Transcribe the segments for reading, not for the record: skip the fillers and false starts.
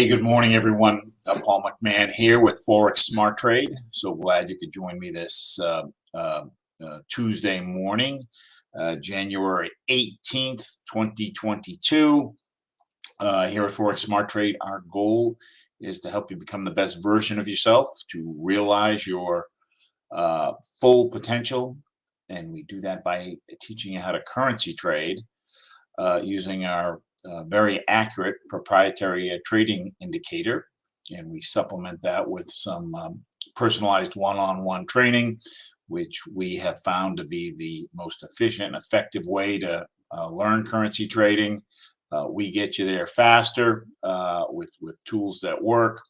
Hey, good morning, everyone. Paul McMann here with Forex Smart Trade. So glad you could join me this Tuesday morning, January 18th, 2022. Here at Forex Smart Trade, our goal is to help you become the best version of yourself, to realize your full potential. And we do that by teaching you how to currency trade using our very accurate proprietary trading indicator, and we supplement that with some personalized one-on-one training, which we have found to be the most efficient and effective way to learn currency trading. We get you there faster with tools that work.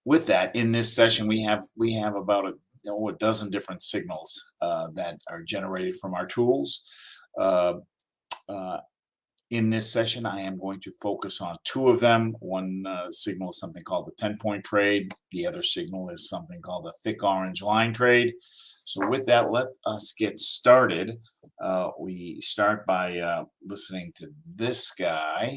With that, in this session, we have about a dozen different signals that are generated from our tools. In this session, I am going to focus on two of them. One signal is something called the 10-point trade. The other signal is something called the thick orange line trade. So with that, let us get started. We start by listening to this guy.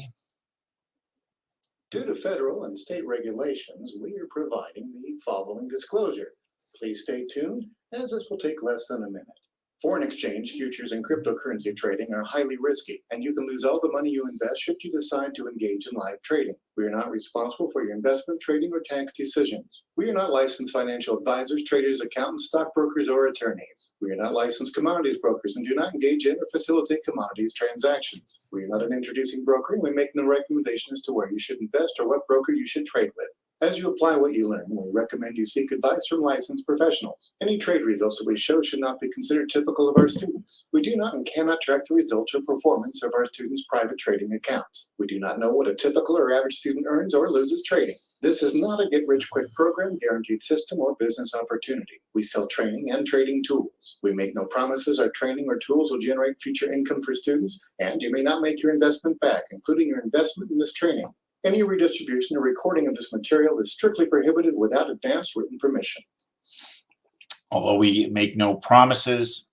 Due to federal and state regulations, we are providing the following disclosure. Please stay tuned, as this will take less than a minute. Foreign exchange, futures, and cryptocurrency trading are highly risky, and you can lose all the money you invest should you decide to engage in live trading. We are not responsible for your investment, trading, or tax decisions. We are not licensed financial advisors, traders, accountants, stockbrokers, or attorneys. We are not licensed commodities brokers and do not engage in or facilitate commodities transactions. We are not an introducing broker, and we make no recommendation as to where you should invest or what broker you should trade with. As you apply what you learn, we recommend you seek advice from licensed professionals. Any trade results that we show should not be considered typical of our students. We do not and cannot track the results or performance of our students' private trading accounts. We do not know what a typical or average student earns or loses trading. This is not a get-rich-quick program, guaranteed system, or business opportunity. We sell training and trading tools. We make no promises our training or tools will generate future income for students, and you may not make your investment back, including your investment in this training. Any redistribution or recording of this material is strictly prohibited without advance written permission. Although we make no promises,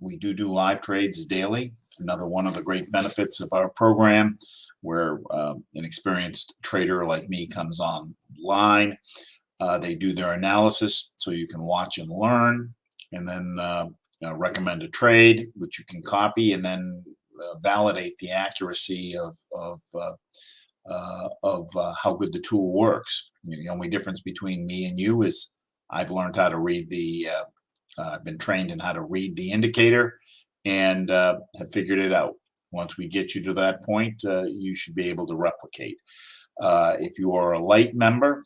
we do live trades daily. Another one of the great benefits of our program, where an experienced trader like me comes online. They do their analysis so you can watch and learn, and then recommend a trade, which you can copy and then validate the accuracy of how good the tool works. The only difference between me and you is I've learned how to read I've been trained in how to read the indicator and have figured it out. Once we get you to that point, you should be able to replicate. If you are a light member,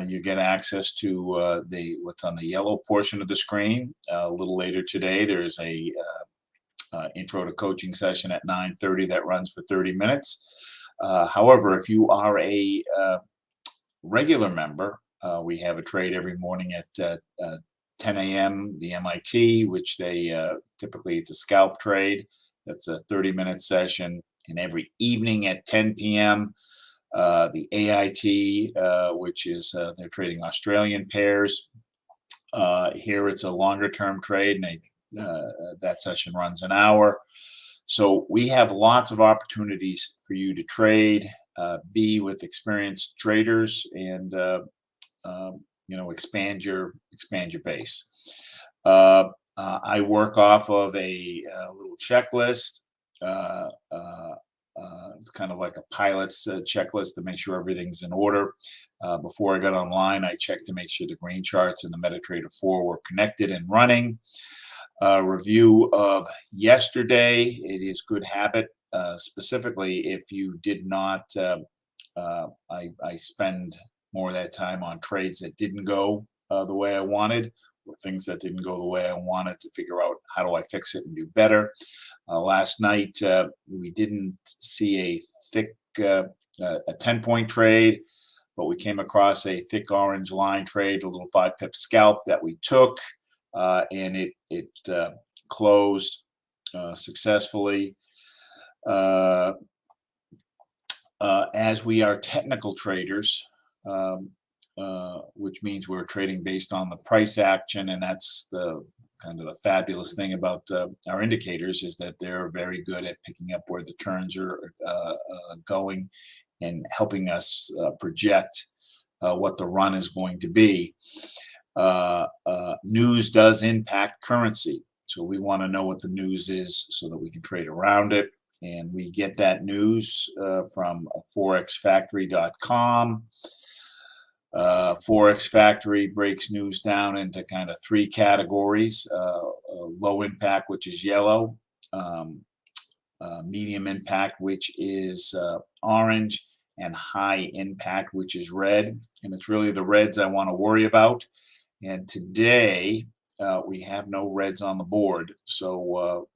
you get access to what's on the yellow portion of the screen. A little later today, there's a intro to coaching session at 9:30 that runs for 30 minutes. However, if you are a regular member, we have a trade every morning at 10 a.m. the MIT, which typically it's a scalp trade. That's a 30-minute session. And every evening at 10 p.m., the AIT, which is they're trading Australian pairs. Here it's a longer-term trade, and that session runs an hour. So we have lots of opportunities for you to trade, be with experienced traders, and expand your base. I work off of a little checklist. It's kind of like a pilot's checklist to make sure everything's in order. Before I got online, I checked to make sure the green charts and the MetaTrader 4 were connected and running. Review of yesterday. It is good habit, specifically if you did not. I spend more of that time on trades that didn't go the way I wanted, or things that didn't go the way I wanted, to figure out how do I fix it and do better. Last night we didn't see a thick a 10-point trade, but we came across a thick orange line trade, a little 5-pip scalp that we took. And it closed successfully. As we are technical traders, which means we're trading based on the price action, and that's the kind of the fabulous thing about our indicators, is that they're very good at picking up where the turns are going and helping us project what the run is going to be. News does impact currency. So we want to know what the news is so that we can trade around it. And we get that news from forexfactory.com. Forex Factory breaks news down into kind of three categories: low impact, which is yellow, medium impact, which is orange, and high impact, which is red. And it's really the reds I want to worry about. And today we have no reds on the board, so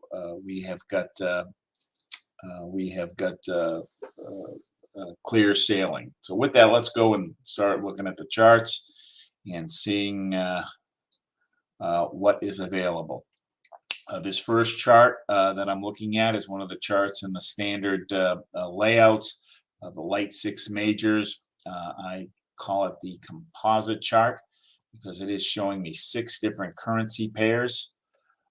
we have got clear sailing. So with that, let's go and start looking at the charts and seeing what is available. This first chart that I'm looking at is one of the charts in the standard layouts, the light six majors. I call it the composite chart because it is showing me 6 different currency pairs,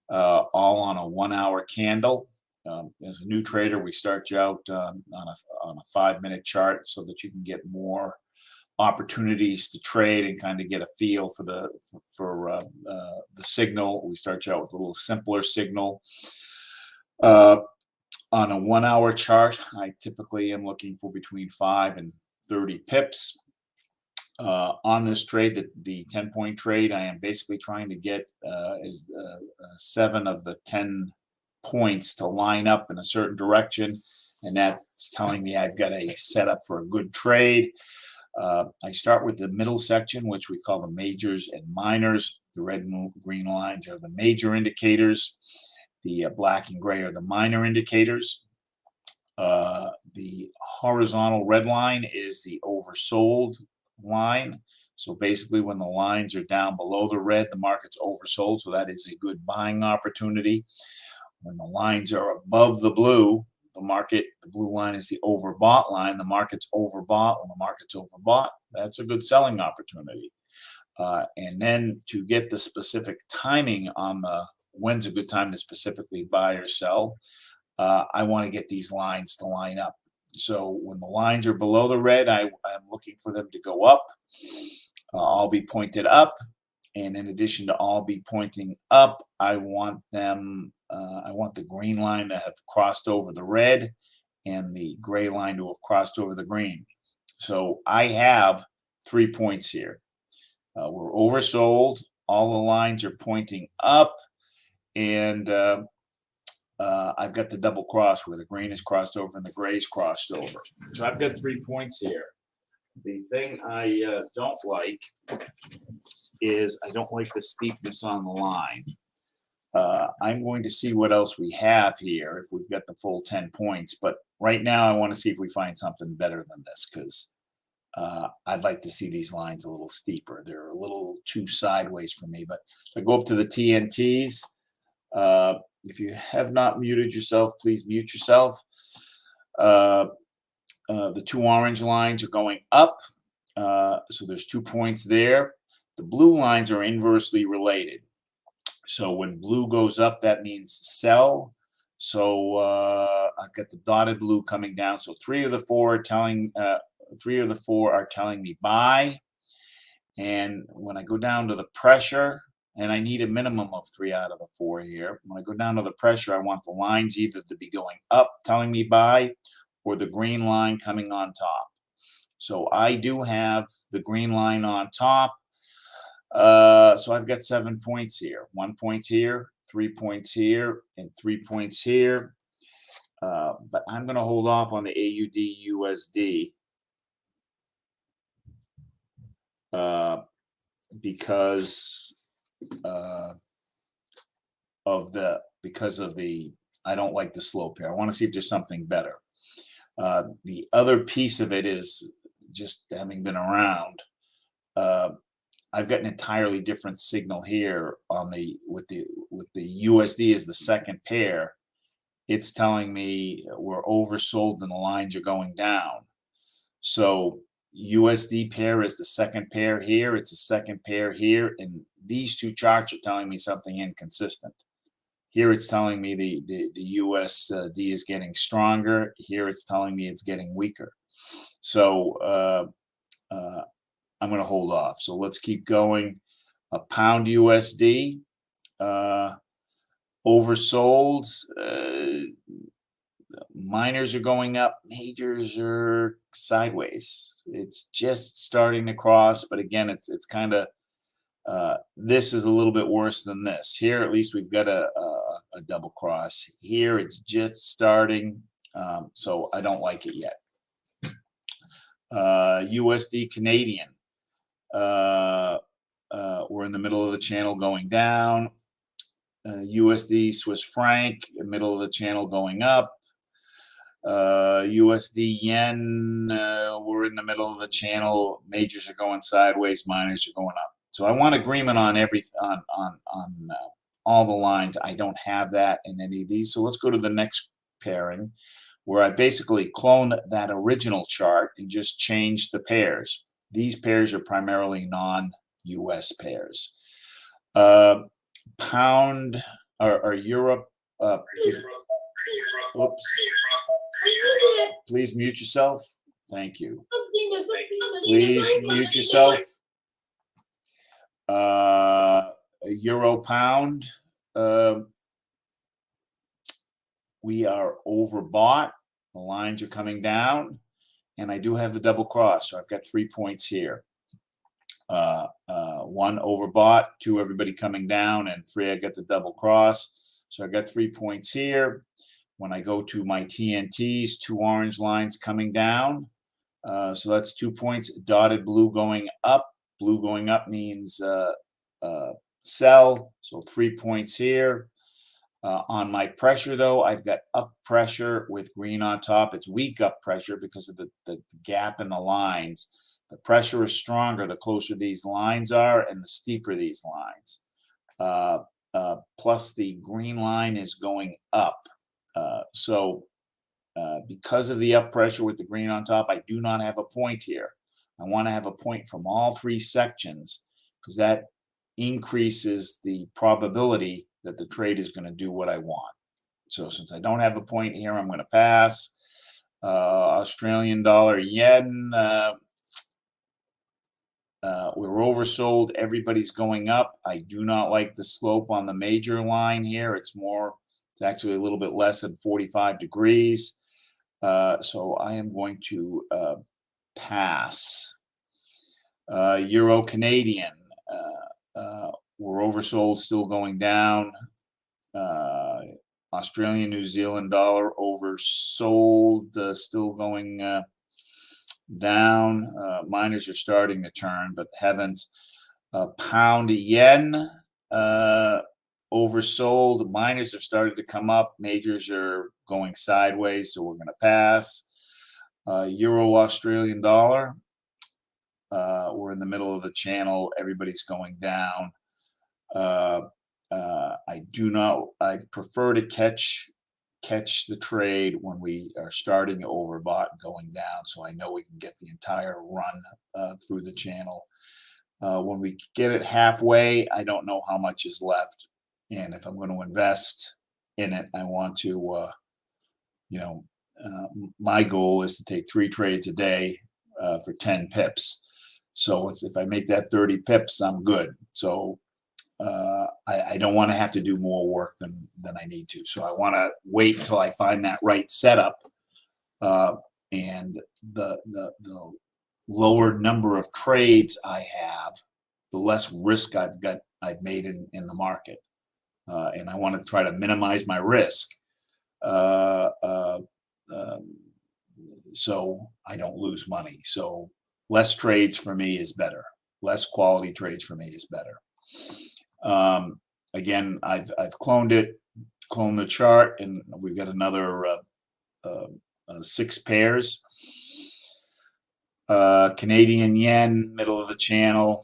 all on a 1-hour candle. As a new trader, we start you out on a 5-minute chart so that you can get more opportunities to trade and kind of get a feel for the signal. We start you out with a little simpler signal. On a 1-hour chart, I typically am looking for between 5 and 30 pips. On this trade, the 10-point trade, I am basically trying to get 7 of the 10 points to line up in a certain direction, and that's telling me I've got a setup for a good trade. I start with the middle section, which we call the majors and minors. The red and green lines are the major indicators. The black and gray are the minor indicators. The horizontal red line is the oversold line. So basically, when the lines are down below the red, the market's oversold. So that is a good buying opportunity. When the lines are above the blue, the blue line is the overbought line. The market's overbought. When the market's overbought, that's a good selling opportunity. And then to get the specific timing on when's a good time to specifically buy or sell, I want to get these lines to line up. So when the lines are below the red, I'm looking for them to go up. All be pointed up. And in addition to all be pointing up, I want the green line to have crossed over the red and the gray line to have crossed over the green. So I have 3 points here. We're oversold. All the lines are pointing up. And I've got the double cross where the green is crossed over and the gray is crossed over. So I've got 3 points here. The thing I don't like is I don't like the steepness on the line. I'm going to see what else we have here if we've got the full 10 points. But right now I want to see if we find something better than this, because I'd like to see these lines a little steeper. They're a little too sideways for me. But if I go up to the TNTs, if you have not muted yourself, please mute yourself. The 2 orange lines are going up. So there's 2 points there. The blue lines are inversely related. So when blue goes up, that means sell. So I've got the dotted blue coming down. So 3 of the 4 are telling 3 of the 4 are telling me buy. And when I go down to the pressure, and I need a minimum of 3 out of the 4 here. When I go down to the pressure, I want the lines either to be going up, telling me buy, or the green line coming on top. So I do have the green line on top. So I've got 7 points here. 1 point here, 3 points here, and 3 points here. But I'm going to hold off on the AUD USD because of the I don't like the slope here. I want to see if there's something better. The other piece of it is, just having been around, I've got an entirely different signal here on with the USD as the second pair. It's telling me we're oversold and the lines are going down. So USD pair is the second pair here. It's a second pair here, and these 2 charts are telling me something inconsistent. Here it's telling me the USD is getting stronger. Here it's telling me it's getting weaker. So I'm going to hold off. So let's keep going. A pound USD oversold. Minors are going up, majors are sideways. It's just starting to cross, but again, it's kind of this is a little bit worse than this. Here, at least we've got a double cross. Here, it's just starting, so I don't like it yet. USD Canadian. We're in the middle of the channel going down. USD Swiss franc, middle of the channel going up. USD yen, we're in the middle of the channel. Majors are going sideways, minors are going up. So I want agreement on all the lines. I don't have that in any of these. So let's go to the next pairing, where I basically clone that original chart and just change the pairs. These pairs are primarily non-US pairs. Pound or Europe. Oops. Please mute yourself. Thank you. Please mute yourself. Euro pound. We are overbought. The lines are coming down, and I do have the double cross, so I've got 3 points here. 1 overbought, 2 everybody coming down, and 3 I got the double cross. So I got 3 points here. When I go to my TNTs, 2 orange lines coming down. So that's 2 points. Dotted blue going up. Blue going up means sell. So 3 points here. On my pressure, though, I've got up pressure with green on top. It's weak up pressure because of the gap in the lines. The pressure is stronger the closer these lines are and the steeper these lines. Plus the green line is going up. So because of the up pressure with the green on top, I do not have a point here. I want to have a point from all 3 sections because that increases the probability that the trade is going to do what I want. So since I don't have a point here, I'm going to pass. Australian dollar yen. We're oversold. Everybody's going up. I do not like the slope on the major line here. It's actually a little bit less than 45 degrees. So I am going to pass. Euro Canadian. We're oversold, still going down. Australian New Zealand dollar oversold, still going down. Miners are starting to turn, but haven't. Pound yen oversold. Miners have started to come up. Majors are going sideways, so we're going to pass. Euro Australian dollar. We're in the middle of the channel. Everybody's going down. I prefer to catch the trade when we are starting overbought and going down, so I know we can get the entire run through the channel. When we get it halfway, I don't know how much is left, and if I'm going to invest in it, I want to, my goal is to take 3 trades a day for 10 pips. So if I make that 30 pips, I'm good. So I don't want to have to do more work than I need to. So I want to wait until I find that right setup, and the lower number of trades I have, the less risk I've made in the market, and I want to try to minimize my risk, so I don't lose money. So less trades for me is better. Less quality trades for me is better. Again, I've cloned the chart, and we've got another 6 pairs. Canadian yen, middle of the channel.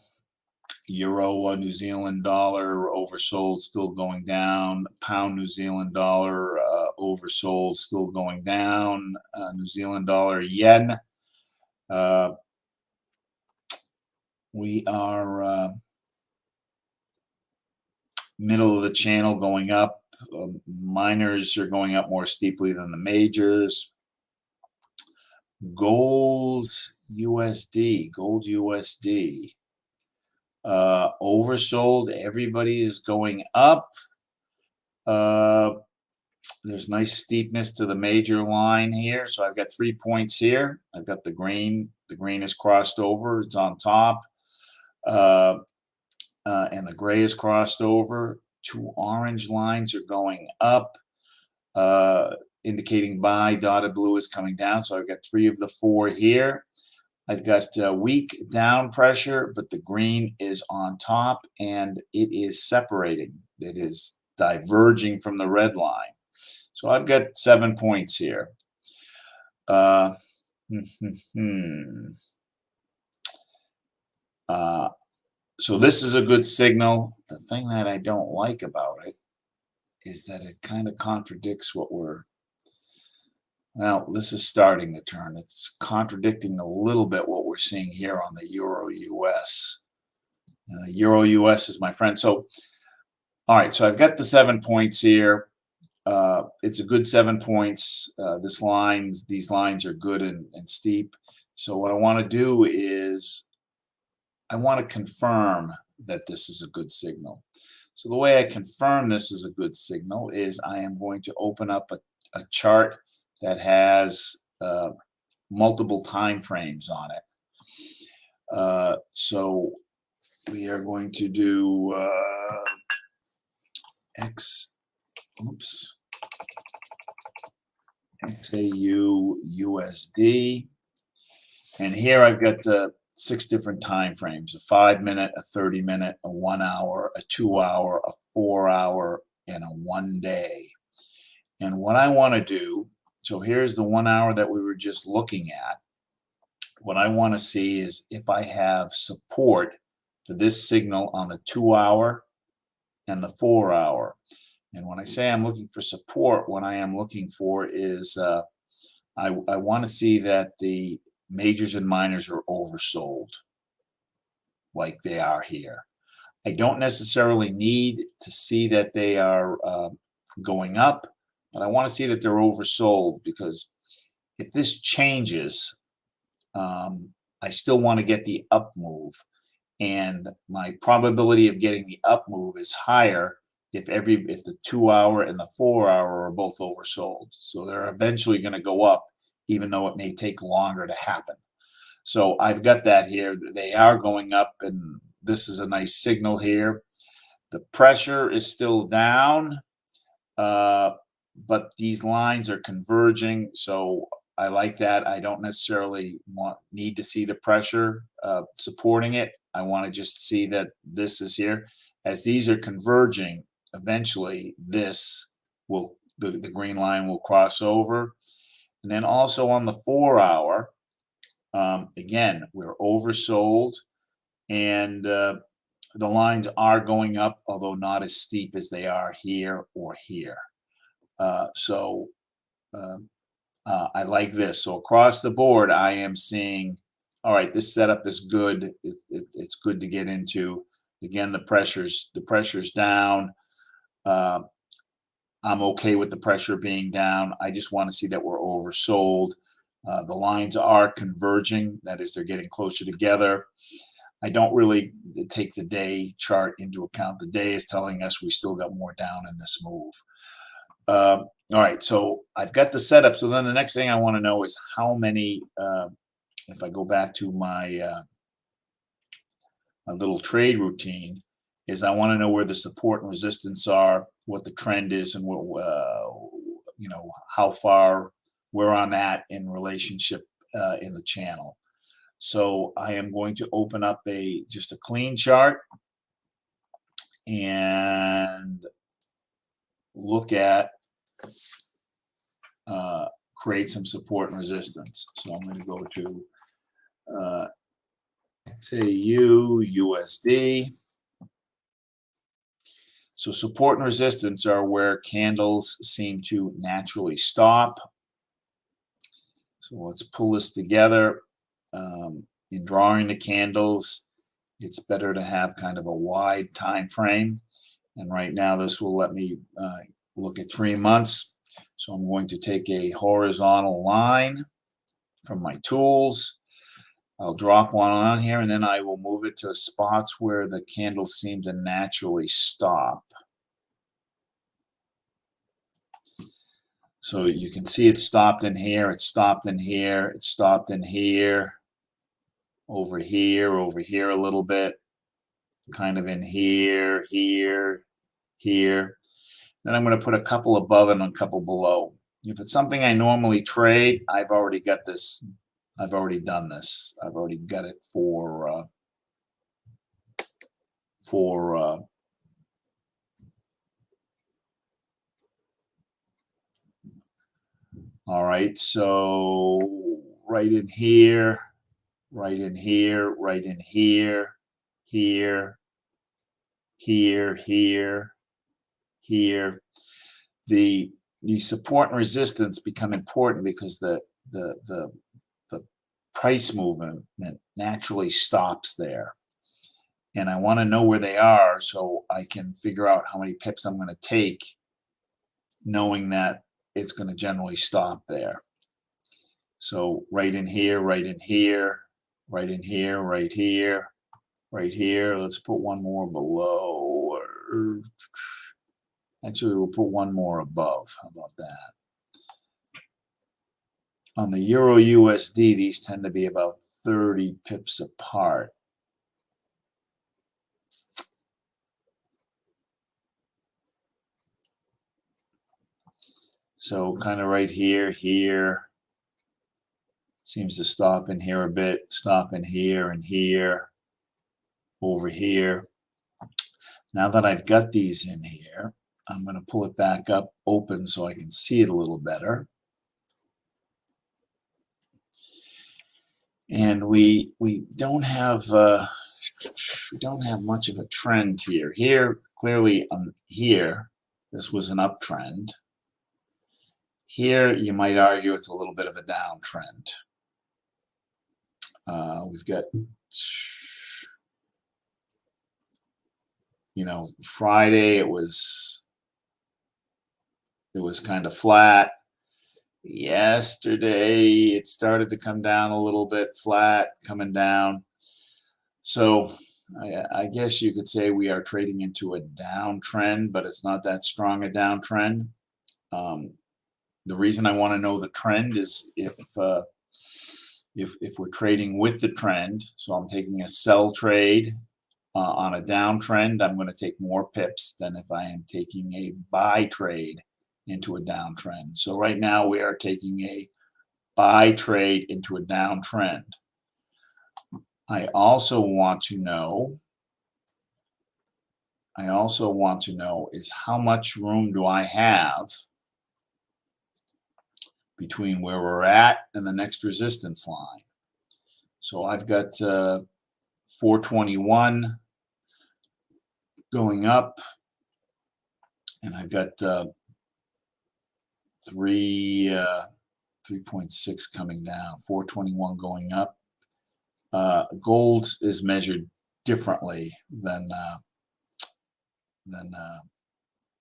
Euro, New Zealand dollar, oversold, still going down. Pound New Zealand dollar, oversold, still going down. New Zealand dollar yen. We are middle of the channel going up. Minors are going up more steeply than the majors. Gold USD. Oversold. Everybody is going up. There's nice steepness to the major line here. So I've got 3 points here. I've got the green. The green is crossed over. It's on top. And the gray is crossed over. 2 orange lines are going up, indicating buy. Dotted blue is coming down. So I've got 3 of the 4 here. I've got weak down pressure, but the green is on top and it is separating. It is diverging from the red line. So I've got 7 points here. So this is a good signal. The thing that I don't like about it is that it kind of contradicts what we're, well, this is starting to turn. It's contradicting a little bit what we're seeing here on the Euro-US. Euro-US is my friend. So, all right, so I've got the 7 points here. It's a good 7 points. These lines are good and steep. So what I want to do is I want to confirm that this is a good signal. So the way I confirm this is a good signal is I am going to open up a chart that has multiple time frames on it. So we are going to do XAU USD, and here I've got 6 different time frames: a 5-minute, a 30-minute, a 1 hour, a 2 hour, a 4 hour, and a 1 day. And what I want to do, so here's the 1 hour that we were just looking at. What I want to see is if I have support for this signal on the 2 hour and the 4 hour. And when I say I'm looking for support, what I am looking for is I want to see that the majors and minors are oversold like they are here. I don't necessarily need to see that they are going up, but I want to see that they're oversold, because if this changes, I still want to get the up move, and my probability of getting the up move is higher if the 2 hour and the 4 hour are both oversold. So they're eventually going to go up, even though it may take longer to happen. So I've got that here. They are going up, and this is a nice signal here. The pressure is still down, but these lines are converging, so I like that. I don't necessarily need to see the pressure supporting it. I want to just see that this is here. As these are converging, eventually this will, the green line will cross over. And then also on the 4 hour, again, we're oversold, and the lines are going up, although not as steep as they are here or here. So I like this. So across the board, I am seeing, all right, this setup is good. It's good to get into. Again, the pressure's down. I'm okay with the pressure being down. I just want to see that we're oversold. The lines are converging. That is, they're getting closer together. I don't really take the day chart into account. The day is telling us we still got more down in this move. All right, so I've got the setup. So then the next thing I want to know is how many, if I go back to my little trade routine, is I want to know where the support and resistance are, what the trend is, and what, how far we're on that in relationship in the channel. So I am going to open up just a clean chart and look at create some support and resistance. So I'm going to go to XAU USD. So support and resistance are where candles seem to naturally stop. So let's pull this together. In drawing the candles, it's better to have kind of a wide time frame. And right now this will let me look at 3 months. So I'm going to take a horizontal line from my tools. I'll drop one on here, and then I will move it to spots where the candles seem to naturally stop. So you can see it stopped in here, it stopped in here, it stopped in here, over here a little bit, kind of in here, here, here. Then I'm going to put a couple above and a couple below. If it's something I normally trade, I've already got this. I've already done this. I've already got it for all right. So right in here, right in here, right in here, here, here, here, here. The support and resistance become important because the price movement naturally stops there. And I want to know where they are so I can figure out how many pips I'm going to take, knowing that it's going to generally stop there. So right in here, right in here, right in here, right here, right here. Let's put one more below. Actually, we'll put one more above. How about that? On the Euro USD, these tend to be about 30 pips apart. So kind of right here, here. Seems to stop in here a bit, stop in here and here, over here. Now that I've got these in here, I'm going to pull it back up open so I can see it a little better. And we don't have much of a trend here. Here, clearly, here, this was an uptrend. Here, you might argue it's a little bit of a downtrend. We've got, you know, Friday it was kind of flat. Yesterday it started to come down a little bit, flat, coming down. So I guess you could say we are trading into a downtrend, but it's not that strong a downtrend. The reason I want to know the trend is if we're trading with the trend, so I'm taking a sell trade on a downtrend, I'm going to take more pips than if I am taking a buy trade into a downtrend. So right now we are taking a buy trade into a downtrend. I also want to know is how much room do I have between where we're at and the next resistance line. So I've got 421 going up, and I've got 3.6 coming down, 421 going up. Gold is measured differently than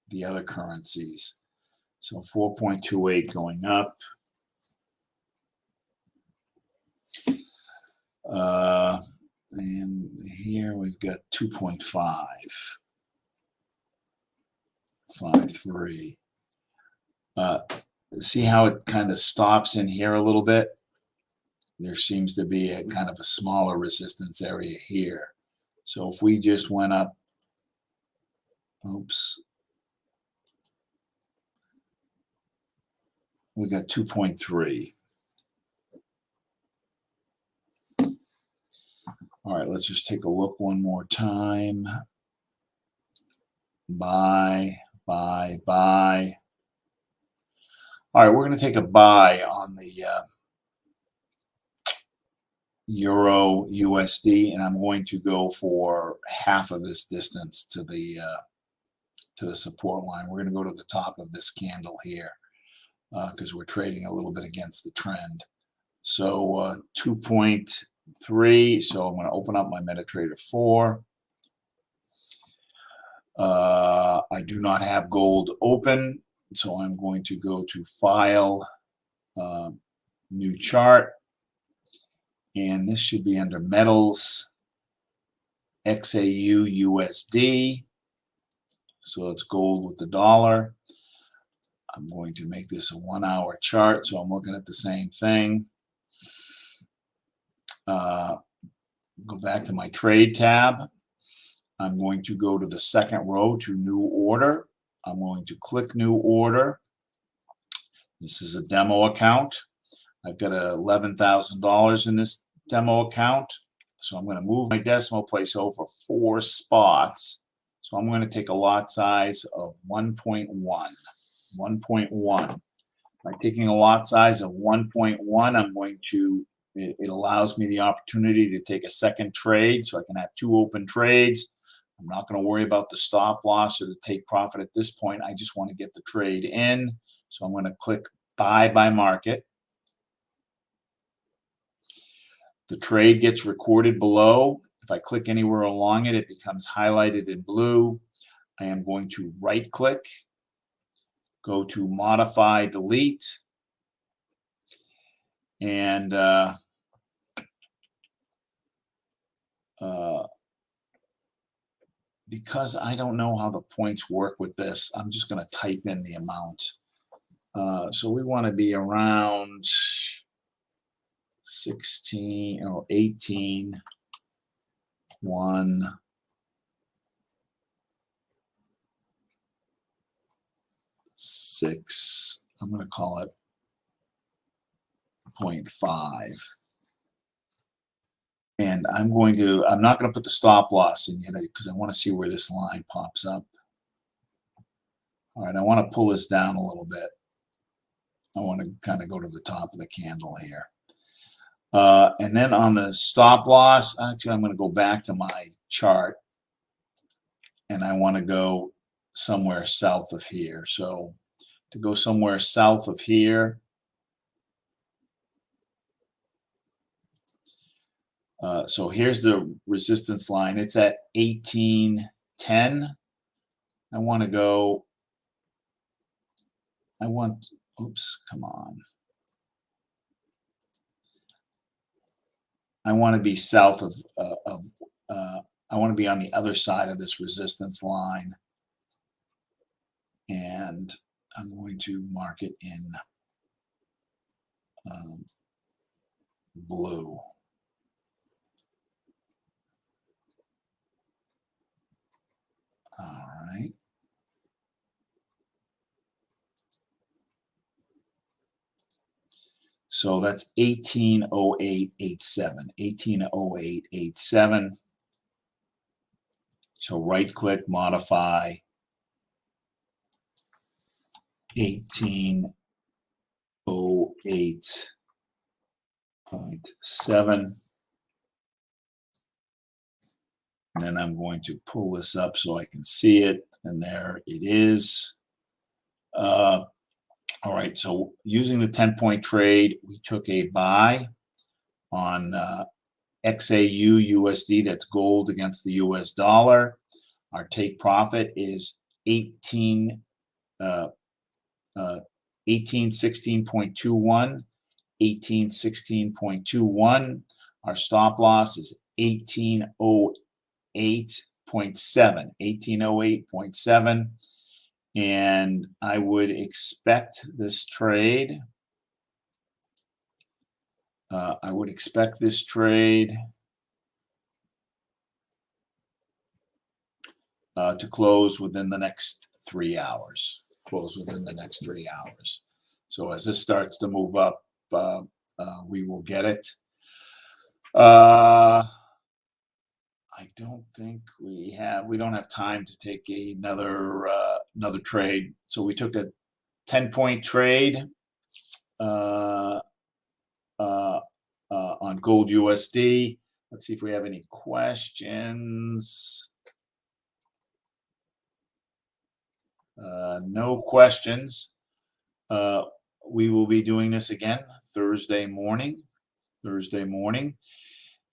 the other currencies. So 4.28 going up. And here we've got 2.53. See how it kind of stops in here a little bit? There seems to be a kind of a smaller resistance area here. So if we just went up, oops, we got 2.3. All right, let's just take a look one more time. Buy, buy, buy. All right, we're going to take a buy on the Euro USD, and I'm going to go for half of this distance to the support line. We're going to go to the top of this candle here because we're trading a little bit against the trend. So 2.3. So I'm going to open up my MetaTrader 4. I do not have gold open, so I'm going to go to File, New Chart. And this should be under metals, XAU USD. So it's gold with the dollar. I'm going to make this a 1 hour chart, so I'm looking at the same thing. Go back to my trade tab. I'm going to go to the second row to new order. I'm going to click new order. This is a demo account. I've got $11,000 in this demo account. So I'm going to move my decimal place over 4 spots. So I'm going to take a lot size of 1.1. 1.1. By taking a lot size of 1.1, I'm going to, it allows me the opportunity to take a second trade, so I can have 2 open trades. I'm not going to worry about the stop loss or the take profit at this point. I just want to get the trade in. So I'm going to click buy by market. The trade gets recorded below. If I click anywhere along it, it becomes highlighted in blue. I am going to right click, go to modify, delete, and because I don't know how the points work with this, I'm just going to type in the amount. So we want to be around 16 or 18, 1, 6. I'm going to call it 0.5. And I'm not going to put the stop loss in yet because I want to see where this line pops up. All right, I want to pull this down a little bit. I want to kind of go to the top of the candle here. And then on the stop loss, actually, I'm going to go back to my chart. And I want to go somewhere south of here. So to go somewhere south of here, so here's the resistance line. It's at 1810. I want to go, oops, come on. I want to be south of I want to be on the other side of this resistance line. And I'm going to mark it in blue. All right. So that's 1808.87. 1808.87. So right click, modify 1808.7. And then I'm going to pull this up so I can see it. And there it is. All right, so using the 10-point trade, we took a buy on XAU USD, that's gold against the US dollar. Our take profit is 1816.21, 1816.21. Our stop loss is 1808.7, 1808.7. And I would expect this trade. To close within the next 3 hours. So as this starts to move up, we will get it. I don't think we don't have time to take another trade. So we took a 10-point trade on gold USD. Let's see if we have any questions. No questions. We will be doing this again Thursday morning.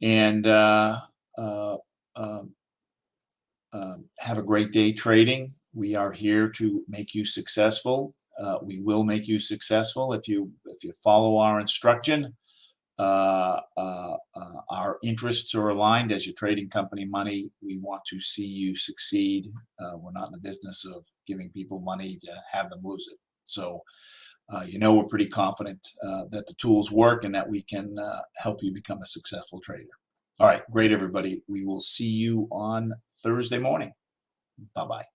And have a great day trading. We are here to make you successful. We will make you successful if you follow our instruction. our interests are aligned. As you're trading company money, we want to see you succeed. We're not in the business of giving people money to have them lose it. So, we're pretty confident that the tools work and that we can help you become a successful trader. All right, great, everybody. We will see you on Thursday morning. Bye-bye.